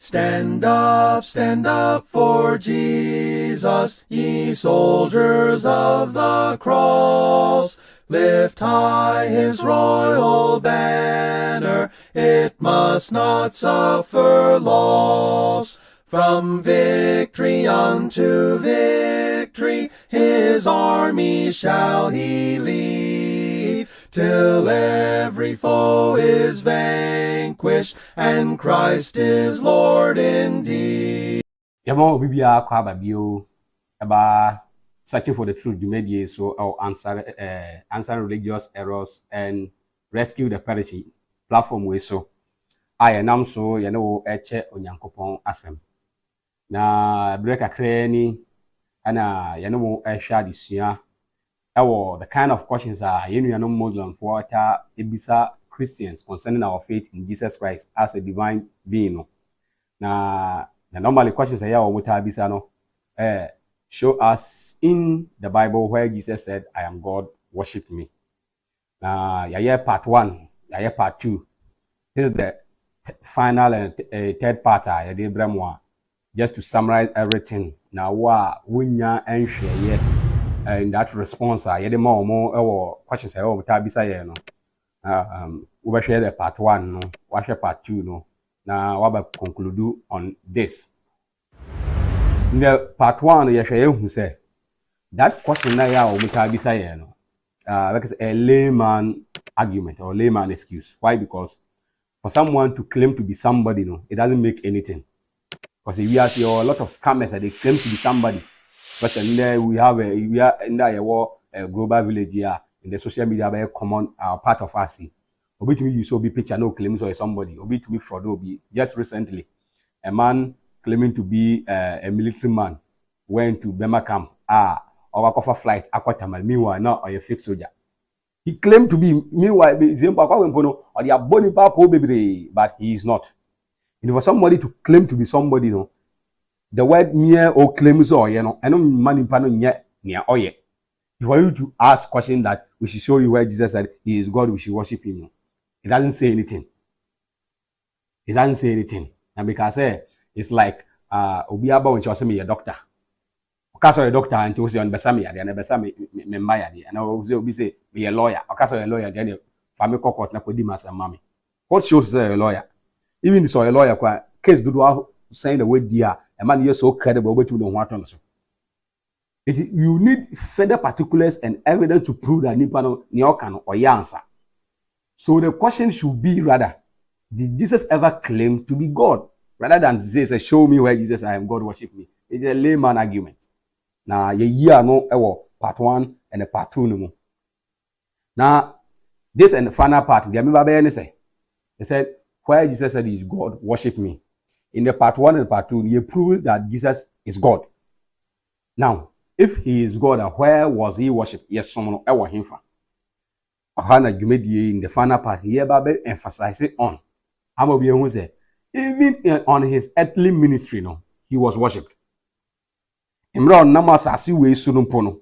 stand up for Jesus, ye soldiers of the cross. Lift high his royal banner, it must not suffer loss. From victory unto victory, his army shall he lead, till every foe is vanquished, and Christ is Lord indeed. Yamo bibia kwa babio about searching for the truth media, so I'll answer religious errors and rescue the perishing platform way so I am so you know eche onyankopon asem na break krani ana you know ehwa disua the kind of questions are you know Muslim for ebisa Christians concerning our faith in Jesus Christ as a divine being. Na normally questions are abisa no show us in the Bible where Jesus said, I am God, worship me. Now, part 1, part 2. This is the final and third part. Just to summarize everything. Now, wunya and share in that response, more questions no. We share the part 1, no. We share part 2, no. Now, we conclude on this. In the part 1, who say that question like a layman argument or layman excuse. Why? Because for someone to claim to be somebody, no, it doesn't make anything. Because if you have a lot of scammers that they claim to be somebody, especially we are in a global village here in the social media, very common part of us. Obi to me, you saw be picture no claims or somebody. Obi to me fraud. Obi just recently, a man claiming to be a military man went to Bema camp. Or a flight, aquatamal, meanwhile, not or a fixed soldier. He claimed to be, meanwhile, or the body papa baby, but he is not. And for somebody to claim to be somebody, no, the word mere or claims or you know, I don't money pano yet near or yet. For you to ask question that we should show you where Jesus said he is God, we should worship him. No. It doesn't say anything. It doesn't say anything. And because it's like Obiaba when she was me a doctor. Okaso a doctor and to say on Besami and Besami Membaya, and I will say be a lawyer. Okaso a lawyer, then family court na Kodimas and Mammy. What shows a lawyer? Even so a lawyer case do saying the word dear, a man is so credible, but you don't want to. You need further particulars and evidence to prove that Nipano Nyokan or Yansa. So the question should be rather, did Jesus ever claim to be God? Rather than say, show me where Jesus I am God, worship me. It's a layman argument. Now, no part 1 and the part 2 no more. Now, this and the final part, they said, where Jesus said he is God, worship me. In the part 1 and part 2, he proves that Jesus is God. Now, if he is God, where was he worshipped? Yes, someone ever him for. In the final part, he emphasizes on. Even on his earthly ministry, no, he was worshipped. Imran namasasi we sunumpono.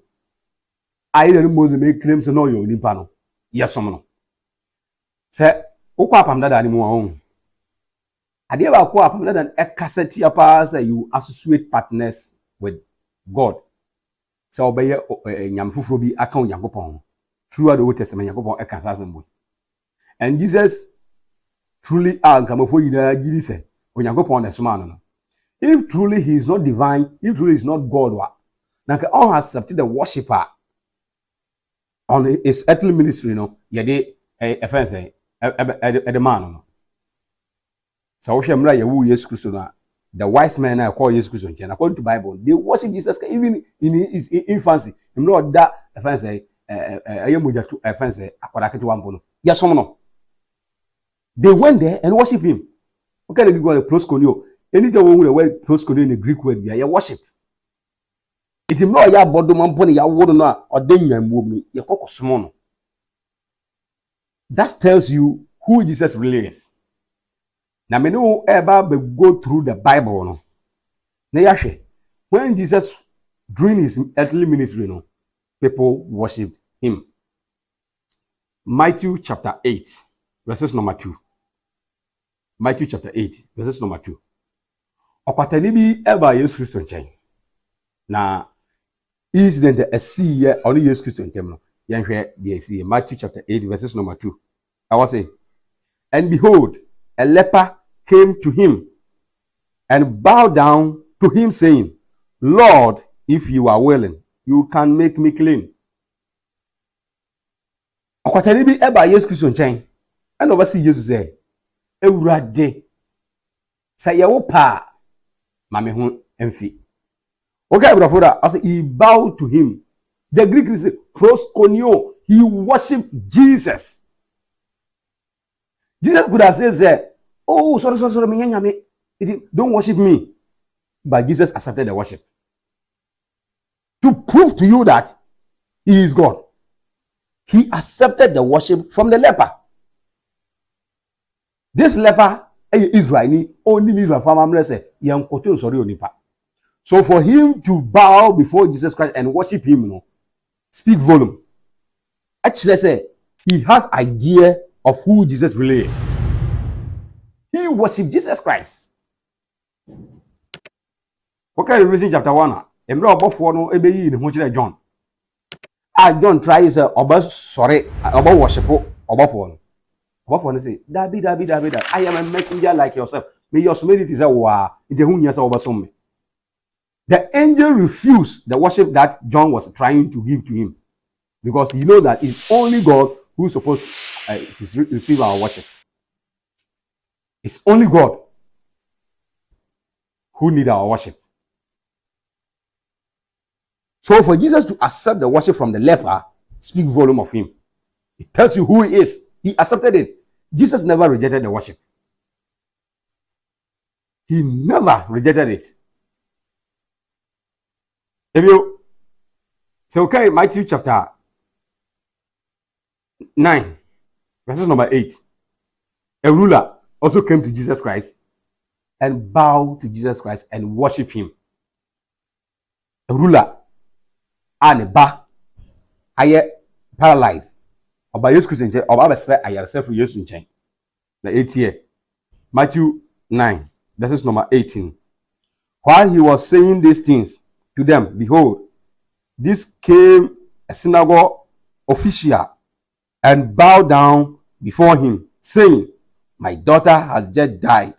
I don't know make claims no yo nimpano. Yes, someone. Say, ukwa pamdada ni muwa Adi ba kwa pamdada ekaseti apa say you associate partners with God. So obeye nyamfufuro bi aka onyankopon. Throughout the Old Testament, Yankopon ekasasem. And Jesus truly nkamofo yina giri say onyankopon na soma no. If truly he is not divine, if truly he is not God, now all has accepted the worshipper on his earthly ministry, no, yede offense the man no. So we shemra yewu Jesus Christ no. The wise men are called Jesus Christ and according to Bible, they worship Jesus even in his infancy. Him no that offense ayemoja to offense akwadake to wampo no. Yes, some no. They went there and worship him. Okay, they go to proskuneo. Anytime we word proskuneo in the Greek word, ya worship. It is not ya bodo mamponi ya wodo na odenya mbumi ya koko smono. That tells you who Jesus really is. Na me no ever go through the Bible no. Na yahwe when Jesus during his earthly ministry no, people worshipped him. Matthew chapter 8 verses number 2. Matthew chapter 8 verses number 2. Okwatani bi eba Yesu Kristo nkyɛn. Na incident a see here on Yesu Kristo ntem no. Yenhwe the see Matthew chapter 8 verses number 2. I was saying, and behold, a leper came to him and bowed down to him, saying, Lord, if you are willing, you can make me clean. Okwatani bi eba Yesu Kristo nkyɛn. And over see Jesus say, Ewurade, say ye wo pa mame ho emfi. Okay, brother, I say he bowed to him. The Greek is proskuneo. He worshipped Jesus. Jesus could have said, oh, sorry, don't worship me. But Jesus accepted the worship. To prove to you that he is God. He accepted the worship from the leper. This leper, Israeli, only Israel family say, so for him to bow before Jesus Christ and worship him, speak volume. Actually, say he has idea of who Jesus really is. He worshiped Jesus Christ. Okay, Revelation chapter 1. Emre obofo no ebeyi ne ho kire John. John tries oba sorry, oba worship obofo no. Obofo no say, Dabi. I am a messenger like yourself. May your humility say wa, ite hu nya say oba som me. The angel refused the worship that John was trying to give to him because he knows that it's only God who's supposed to receive our worship. It's only God who needs our worship. So for Jesus to accept the worship from the leper, speak volume of him. It tells you who he is. He accepted it. Jesus never rejected the worship. He never rejected it. If you say, okay, Matthew chapter 9, verses number 8. A ruler also came to Jesus Christ and bowed to Jesus Christ and worshiped him. A ruler and a ba aye paralyzed. Oba Yesu Christ nche oba besre ayarese for Yesu nchen. The 8th year. Matthew 9, verses number 18. While he was saying these things to them, behold, this came a synagogue official and bowed down before him, saying, my daughter has just died,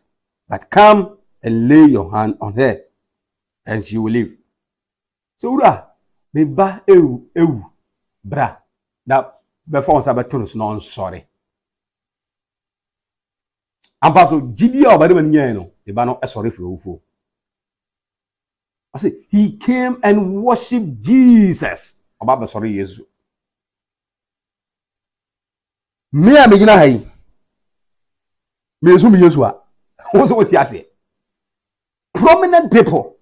but come and lay your hand on her, and she will live. So, ura, me ba ewu, bra, na before sabatonus non sorry. And paso Gideon obade man no, the ba no sorry for ufo. I say he came and worshipped Jesus. Oba sorry Jesus. Me a me gina hai. Me so me Jesus a. What's what you say? Prominent people,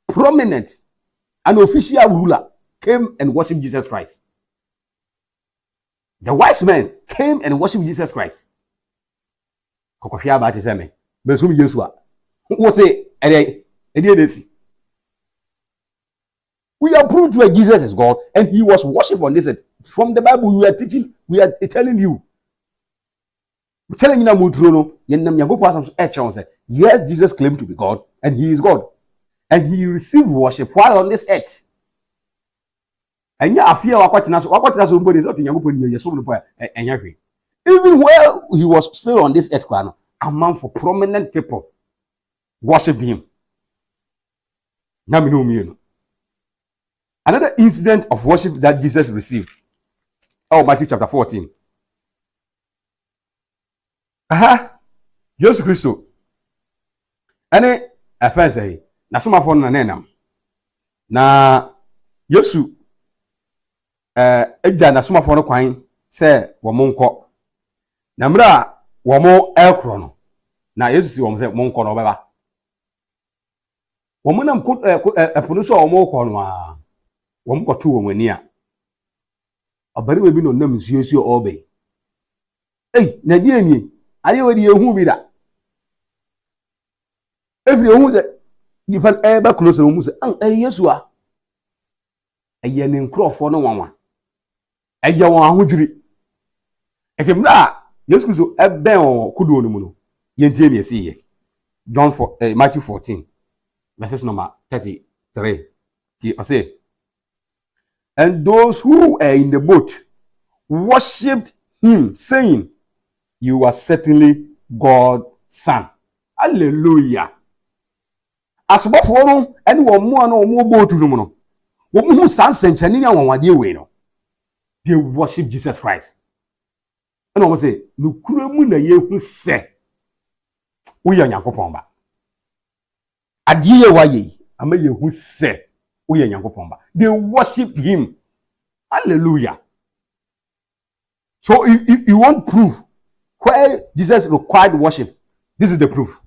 prominent, an official ruler came and worshipped Jesus Christ. The wise men came and worshipped Jesus Christ. Kokofia about his me. Me so me Jesus a. What say? We are proved that Jesus is God and he was worshipped on this earth. From the Bible, we are teaching, we are telling you. We're telling you yes, Jesus claimed to be God and he is God. And he received worship while on this earth. And even while he was still on this earth, among for prominent people worshipped him. Another incident of worship that Jesus received. Oh, Matthew chapter 14. Jesus Christ. Ane afense na soma fo na nenam. Na Yesu eja na soma fo no kwan se wo monko. Na mra wo mo ekro no. Na Yesu si wo mo se monko no beba. Wo mo nam epono so wo mo ko no a. Wo mo koto wo mani a. Abari we bi no nam nsuosuo obe. Na die ni aye we di ehu bi da. Every ehu se di fan eba close wo mu se Yesu a. Aye ne nkrofo no wanwa. Aye won ahodwiri. Efemra Yesu Kristo ebe on kudo no mu no. Yentie ne esiye. Matthew 14, verses number 33. I say, and those who were in the boat worshipped him, saying, you are certainly God's son. Hallelujah. Asubafo no ene wo mo na wo boat no no. Wo mu san senchani na wanwade we no. They worship Jesus Christ. And I say, nukure mu na yehu se wo ya Nyankopon ba. Ade ye wa ye, ama yehu se wo ya Nyankopon ba. They worshipped him. Hallelujah. So if you want proof where Jesus required worship, this is the proof.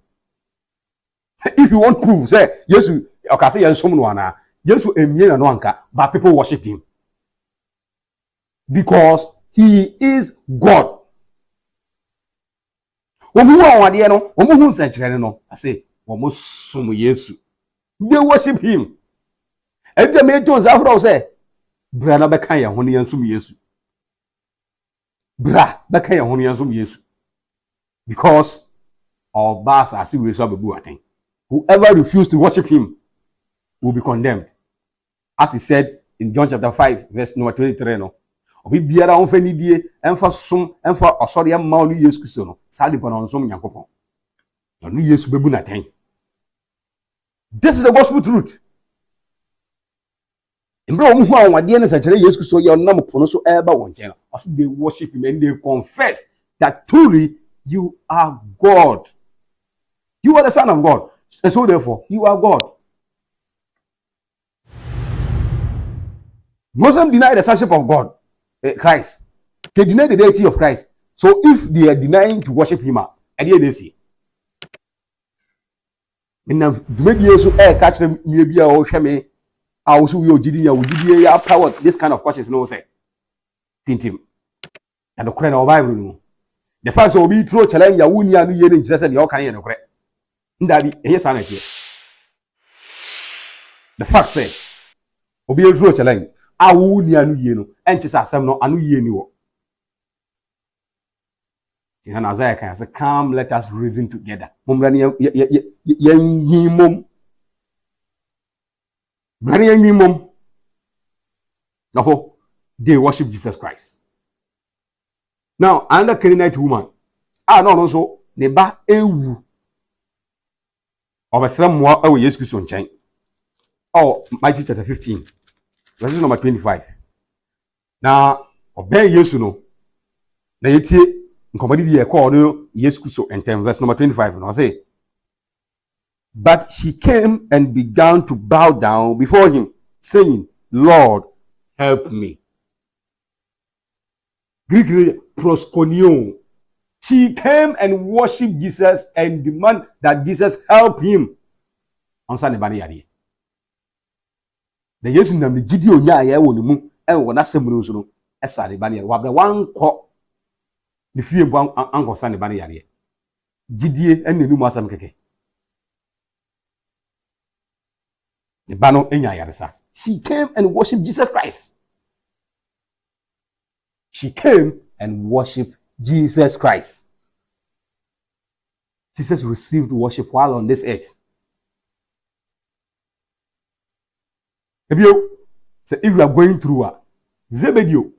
If you want proof, say yes, okay, say yes, yes, but people worship him because he is God. I say, they worship him. And they made Jones after say, Brana Bakaya, honey and sum yesu. Bra, Bakaya, honey and sum yesu. Because our boss as we saw before, whoever refused to worship him will be condemned. As he said in John chapter 5, verse number 23. No. Obi biara on fani die emfa som emfa osori am ma Yesu Kristo no sa de pon som Nyankopon. No Yesu bebu na ten. This is the gospel truth. Mbra omu hu awade ne sa kire Yesu Kristo ye onam pono so eba won chen. As they worship him and they confess that truly you are God. You are the Son of God. And so therefore, you are God. Muslims deny the sonship of God, Christ. They deny the deity of Christ. So if they are denying to worship him, they say. And maybe also catch them maybe or shame. I also you GD power. This kind of questions no say. Tintim. And the Quran or Bible. The first will be true challenge ya wuni anu ye in Jesus and you can no correct. Ndabi yes an here. The fact say obi e true challenge a wuni anu ye no enche asem no anu ye ni wo. In Isaiah can say come let us reason together. Mumra ni ye mum. Brani ye mum. Now they worship Jesus Christ. Now, another Canaanite woman, no, so neba ewu. Obesra mwa ewe Yesu Kristo nchen. Oh, Matthew chapter 15, verse number 25. Now, obey Yesu no. Na yetie nkomadi di ekọ no Yesu Kristo enten verse number 25 no say. But she came and began to bow down before him, saying, Lord, help me. Greek proskuneo. She came and worshipped Jesus and demanded that Jesus help him. Answer nebani yadi. The Yesu nam the gidi onya ya wo ne mu e wo na semro so no esa nebani yadi. Wabra wan kọ the fie bo anko sa nebani yadi. Gidie en nenu mu asam keke. The bano enya yaresa. She came and worshipped Jesus Christ. She came and worshipped Jesus Christ. Jesus received worship while on this earth. If you are going through Zebedeo,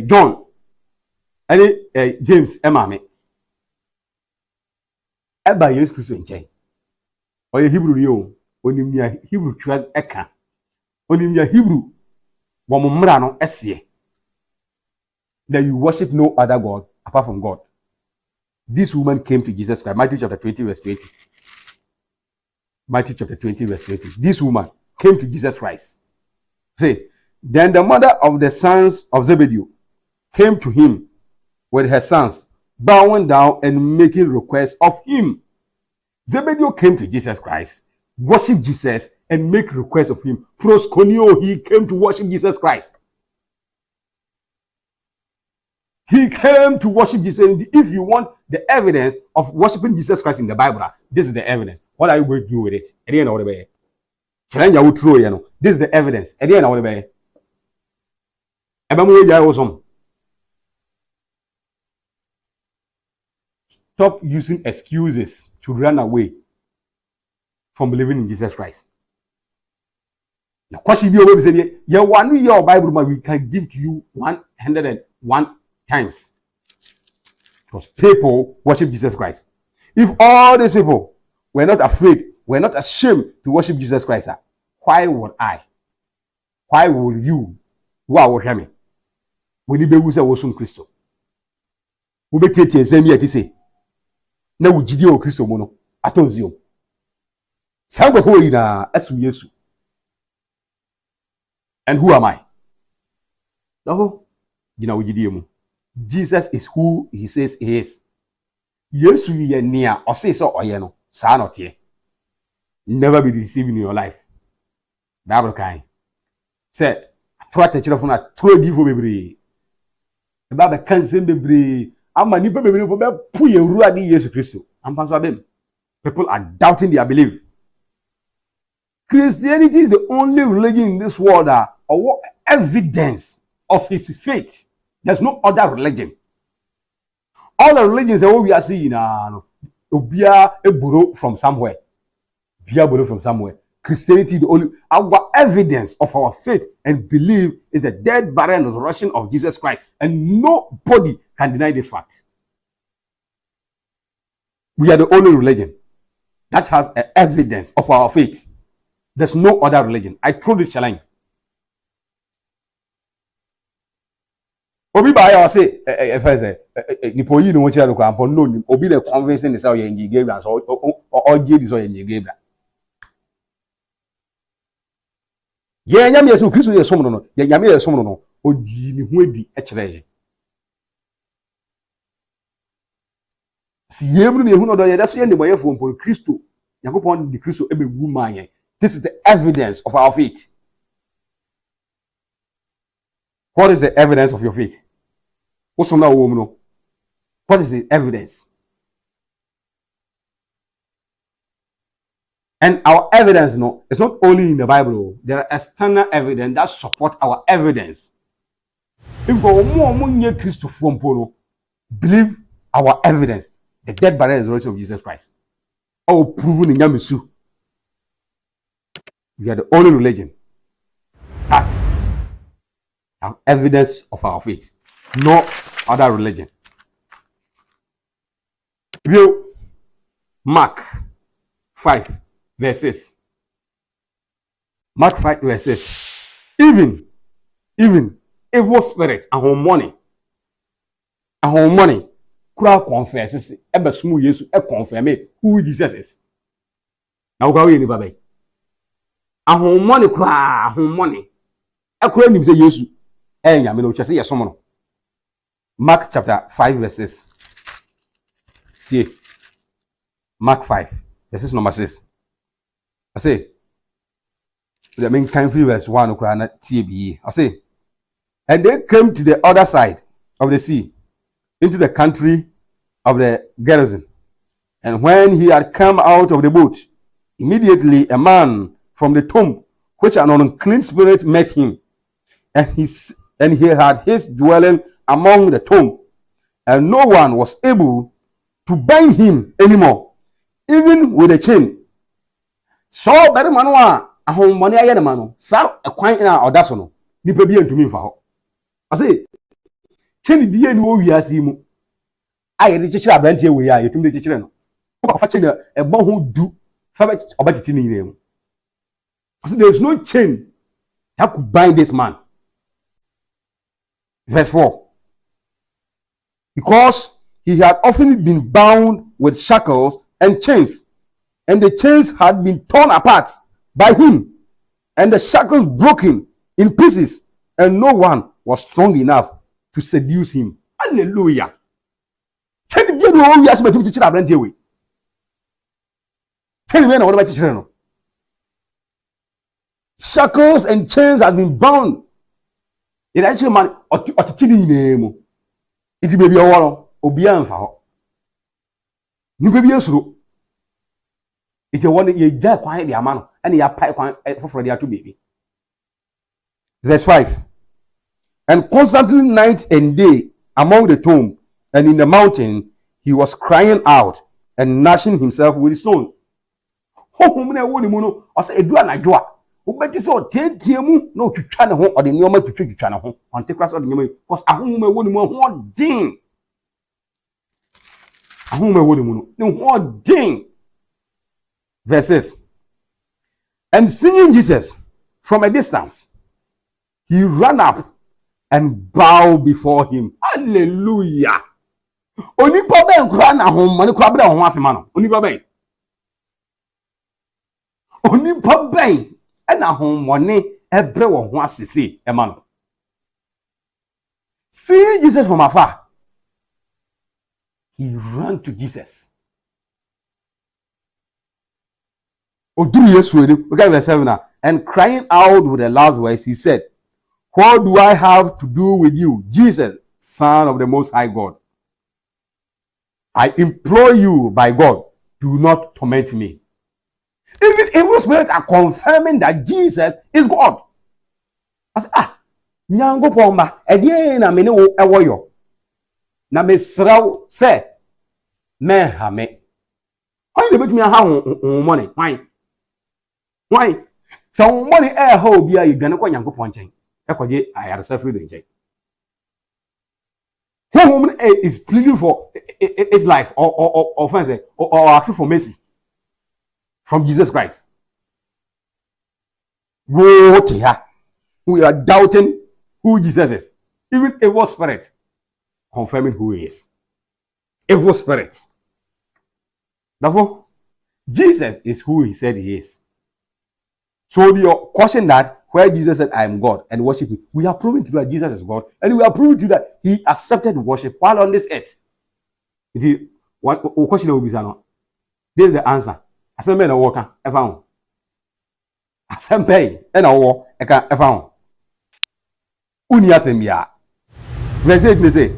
John, James, Emma, Eba Jesus Christ in chain. Or Hebrew, you, when you Hebrew trans eka. Onimya Hebrew wamumrano esye that you worship no other God apart from God. This woman came to Jesus Christ. Matthew chapter 20 verse 20. Matthew chapter 20 verse 20. This woman came to Jesus Christ. Say, then the mother of the sons of Zebedee came to him with her sons, bowing down and making requests of him. Zebedee came to Jesus Christ, worship Jesus and make requests of him. Proskuneo, he came to worship Jesus Christ. He came to worship Jesus. And if you want the evidence of worshiping Jesus Christ in the Bible, this is the evidence. What are you going to do with it? At the end of the day, challenge you throw, you know. This is the evidence. At the end of the day, stop using excuses to run away from believing in Jesus Christ. The question you say, "You want your Bible, we can give to you 101 times." Because people worship Jesus Christ. If all these people were not afraid, were not ashamed to worship Jesus Christ, why would I? Why would you? Why would me? When you be who say worship Christ, we be teaching same here to say. Now we jidi o Christ mono atonzio. Some of you na asu Yesu. And who am I? No, jina we jidi mu. Jesus is who he says he is. Yesu ye nia o say so oye no sa no tie. Never be deceived in your life. Bible kind. Say atwa chechire fo na atwa di fo bebre. E ba be kanse bebre. Ama nipa bebre fo be pu ye wura di Yesu Kristo. Ampa so abem. People are doubting their belief. Christianity is the only religion in this world that or evidence of his faith. There's no other religion. All the religions that we are seeing obia a borrow from somewhere. Bia borrow from somewhere. Christianity, the only our evidence of our faith and belief is the death, burial, and resurrection of Jesus Christ, and nobody can deny this fact. We are the only religion that has evidence of our faith. There's no other religion. I throw this challenge. Obi ba ya say first nipo yi no chira no kwa ampo no nim obi le convincing this say ye Gabriel so or this or ye Gabriel. Ye nyame yesu Kristo ye som no ye nyame ye som no oji ni hu adi e kire ye. Si ye bru ne hu no do ye da so ye ne boye fo mpo Kristo Yakopon di Kristo e be gu man ye. This is the evidence of our faith. What is the evidence of your faith? What is the evidence? And our evidence, it's not only in the Bible. There are external evidence that support our evidence. If we believe our evidence, the death, burial, and resurrection of Jesus Christ, or proven in Yamisu, we are the only religion that have evidence of our faith. No other religion. View Mark 5 verses. Mark 5 verses. Even evil spirits and money could confess ebe sumu Yesu e confirm who Jesus is. Now go we baby. And money kura money. E kura nim say Yesu nyame no chese yesom no. Mark chapter 5 verses. See. Mark 5 verses number 6. I say the main kind free verse 1 okra na tie I say, and they came to the other side of the sea into the country of the Gerasene. And when he had come out of the boat, immediately a man from the tomb, which an unclean spirit met him, and he had his dwelling among the tomb, and no one was able to bind him anymore, even with a chain. So better man a home money I had man, so a quite in our audasono, nipa be to me for. I say, chain be any we are seeing. I had the teacher bent here we are to the teacher. Fetching a bon who do fabric about it in him. I said, there's no chain that could bind this man. Verse 4. Because he had often been bound with shackles and chains, and the chains had been torn apart by him, and the shackles broken in pieces, and no one was strong enough to seduce him. Hallelujah. Shackles and chains had been bound. It actually man or name. It may be a wall or beyond for you baby also. It's a one ye jack quiet the amount and ye pipe for the two baby. Verse 5. And constantly night and day among the tomb and in the mountain, he was crying out and gnashing himself with stone. Honhom na ewo ni mu no, o se edu anadwo a, obeti se o tietie mu na otwitwa ne ho, o de nioma twitwa ne ho. Onte kra so de nioma because ahonhom ewo ni mu ho din. Ahonhom ewo ni mu no, ne ho din. Verses. And seeing Jesus from a distance, he ran up and bowed before him. Hallelujah. Onipa ben kura na ho mane kura bra ho asema no. Onipa ben na ho mone ebre wo ho asese e ma no. Seeing Jesus from afar, he ran to Jesus. Oduru Yesu eni, look at verse 7 now. And crying out with a loud voice, he said, "What do I have to do with you, Jesus, Son of the Most High God? I implore you by God, do not torment me." Even evil spirits are confirming that Jesus is God. I say, nyango pomba, edie na mene wo ewoyo. Na mesraw se me ha me. Why dey bet me ha money? Why? So money ha obi a yedwane kwa nyankopon nchen. Ekwaje ayaresa free the nchen. One woman is pleading for its life or asking for mercy from Jesus Christ. We are doubting who Jesus is. Even evil spirit confirming who he is. Evil spirit. Therefore, Jesus is who he said he is. So the question that where Jesus said, "I am God," and worship him, we are proving to you that Jesus is God, and we are proving to you that he accepted worship while on this earth. It is one question will be no. This is the answer. Assemble na worker ever. Assemble na wo eka ever. Uni asembia. Verse 8 they say,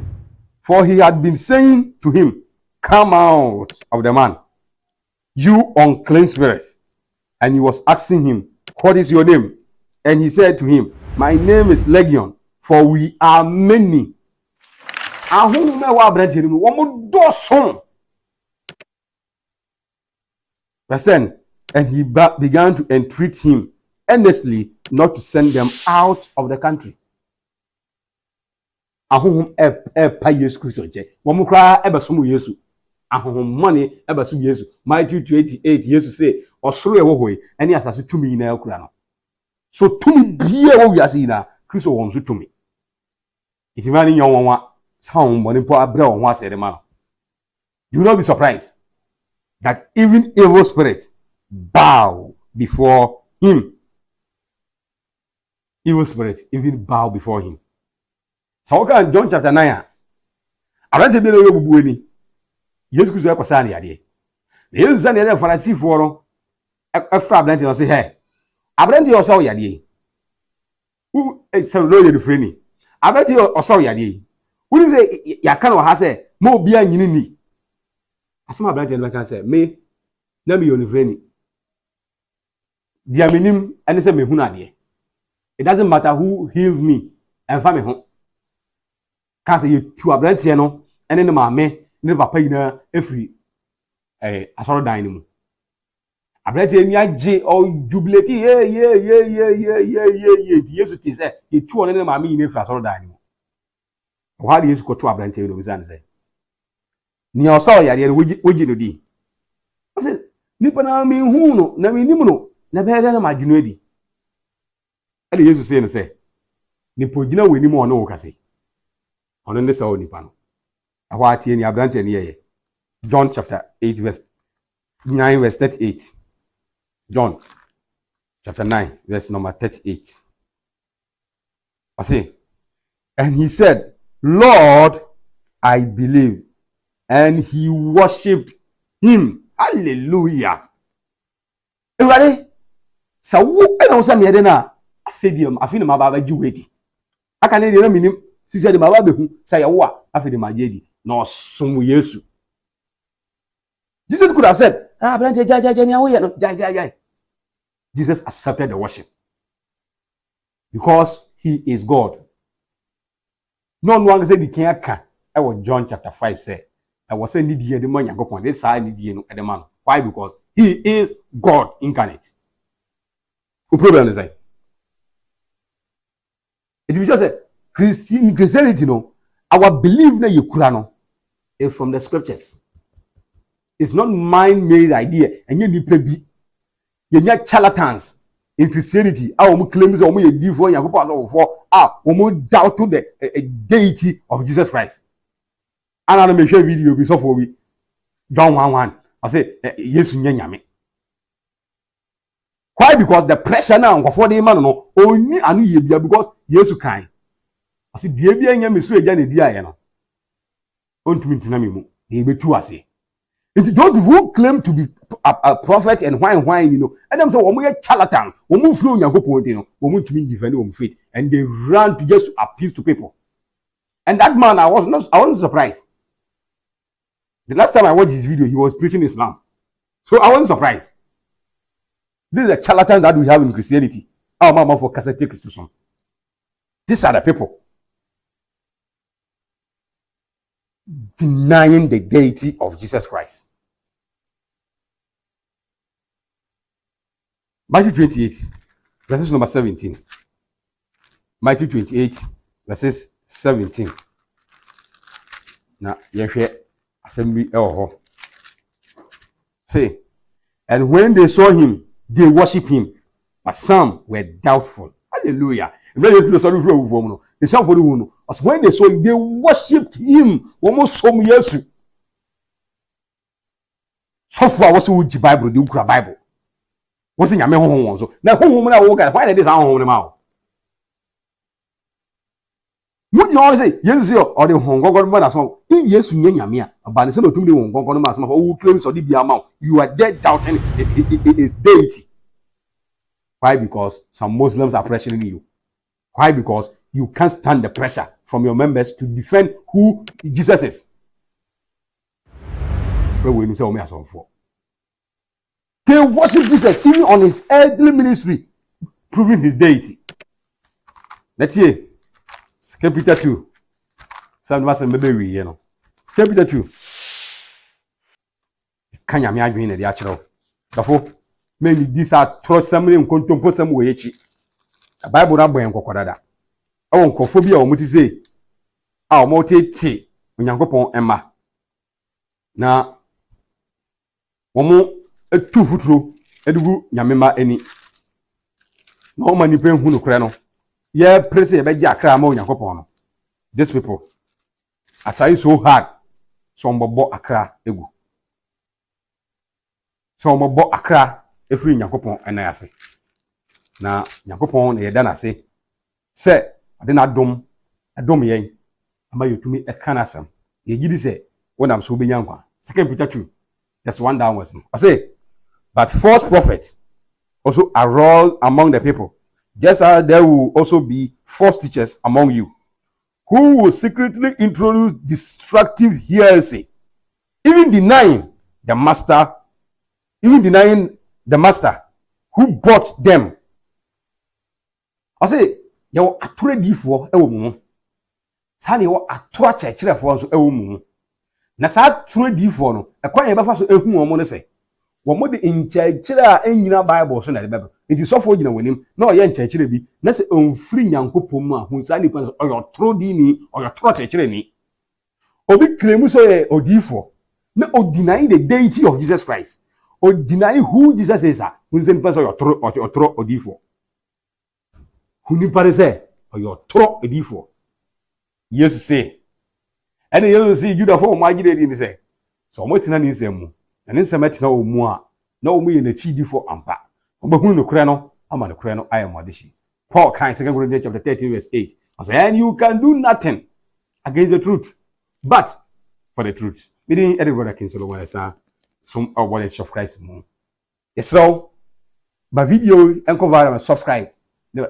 "For he had been saying to him, 'Come out of the man, you unclean spirit.' And he was asking him, 'What is your name?' And he said to him, 'My name is Legion, for we are many.'" Verse 10, and he began to entreat him earnestly not to send them out of the country. Ahohom pa Yesu Kristo je. Wo kra ebesom Yesu. Ahohom money ebesom Yesu. Matthew 28 Yesu say, "Osoro e wo hoyi, ene asase tumi na akura no." So tumi bia wo wiase na Kristo won so tumi. Itimani nyon wonwa sound money po abra won asere ma no. You will not be surprised that even evil spirits bow before him. Evil spirits even bow before him. So we can John chapter 9. Arante bi na yo bubu ani. Yesu Kristo yakosa na yade. Yesu sa na yade Pharisee fo no afra abante no say, "Hey, abante yo sa yade. Who say no ye freni. Abante yo sa yade. Who say ya kan wa ha say ma obi anyini ni." Asema abante no kan say, "Me na me yo ni freni. Dia menim ene say me hu na ade. It doesn't matter who healed me and fa me ho. Kase ye tu abrantie no ene ne maame ne papa yina efri asoro dan ni mu. Abrantie ni age o jubilate ye Yesu ti say ye tu one ne maame yina efri asoro dan ni mu. Wha de Yesu ko tu abrantie no bizan say. Ni o saw yare wogi no di. O say nipa na me hu no na me nim no na be na ma dwunu adi. Ale Yesu say no say nipa gina weni mu ono wo kase. Ono ne sa onipa no. Ahwa tie ni abrantie ne ye. John chapter 8 verse 9 verse 38. John chapter 9 verse number 38. I say, and he said, "Lord, I believe." And he worshipped him. Hallelujah. Everybody, so wo e na wo sa me de na afedium afini ma baba ji wedi. Aka ne de na minim sisi de ma baba behu say ye wo a afedi ma jedi na osom Yesu. Jesus could have said, "Brante ja ni awo ye no ja." Jesus accepted the worship because he is God. No one said the king aka. I was John chapter 5 say, I was saying need the money go upon this side need at the man. Why? Because he is God incarnate. The problem is that it is just a Christianity, no. Our belief na Yukurano is from the scriptures. It's not mind-made idea. And you need to be charlatans in Christianity. Our claims are only different. We doubt to the deity of Jesus Christ. And I'll make sure video be so for we John 1:1. I say yes, nyame. Why? Because the pressure now for the man no only anu ye bia because Yesu kan. I say bia bia nyame so eja na bia ye no. Ontumi ntina memu. E betu ase. Those people who claim to be a prophet and wine, you know, and them say, "Omo charlatans, omo flow Nyankopon, you know, omo to mean defend omo faith," and they run to just appeal to people. And that man, I wasn't surprised. The last time I watched his video, he was preaching Islam, so I wasn't surprised. This is a charlatan that we have in Christianity. Our mama for cassette Christian. These are the people denying the deity of Jesus Christ. Matthew 28, verses number 17. Matthew 28, verses 17. Now, Yahweh assembly say, and when they saw him, they worshiped him, but some were doubtful. Hallelujah. The sound for the one. As when they saw him, they worshipped him. Almost some years. So far, what's the Bible? The Ukra Bible. What's in your home? So now, home, I walk at why they sound home now. Would you always say, yes, or the Hong Kong government as well? If yes, you know, about the same of the Hong Kong government, who claims or the amount, you are dead doubting its deity. Why? Because some Muslims are pressuring you. Why? Because you can't stand the pressure from your members to defend who Jesus is. They worship Jesus even on his earthly ministry, proving his deity. Let's hear 2 Peter 2. Some of us maybe you know. 2 Peter 2. Can you imagine the actual? Therefore, many these are trust somebody in contempo some way. A Bible na boy nkokodada. Awo nkofobia o muti say, a o motete Onyankopon emma. Na womo etu futuro edugu nyamema eni. Na o mani pen hunu kure no. Ye press ye beji akra ma Onyankopon no. These people are trying so hard. So mbobo akra egu. So mbobo akra efiri Onyankopon enayase. Na Nyankopon na yeda na se ade na adom yen ama yotumi ekanasem ye gidi se wonam so benya nkwa. 2 Peter 2 just one downwards. I say, but false prophets also arose among the people, just as there will also be false teachers among you, who will secretly introduce destructive heresy, even denying the master who bought them. I say, you are too for a woman. Sani wa atwa chechire fo nso ewo mu. Na sa trade for no ekwan ye befa so ehu omo ne se. Wo mo de nchechire a enyina Bible so na de bebe. Nti sofo gina wanim na oye nchechire bi na se onfiri Nyankopon mu a hu sa ni kwa so oyo tro di ni oyo tro chechire ni. Obi claim so ye odifo na o deny the deity of Jesus Christ. O deny who Jesus is. Hu se ni pa so oyo tro odifo. Hu ni pare se oyo tro odifo. Yes say. And you see Judah for magide ni say. So mo tina ni nsem. Na ni nsem atina o mu a na o mu ye na chi di for ampa. Obahu no kure no ama no kure no ayamodishi. Paul kan 2 Corinthians chapter 13 verse 8. I say, and you can do nothing against the truth, but for the truth. Me din everybody can solo wala sa some of what of Christ mo. Yes so ba video enko viral subscribe,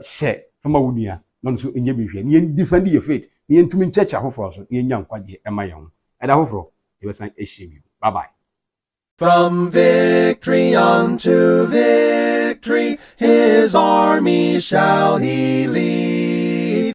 share from awunia. No so enye behwe ni defend your faith ni entumi church afoforo so ni nya nkwaje ema ye ho eda afoforo e be san ehiem. Bye bye. From victory unto victory his army shall he lead.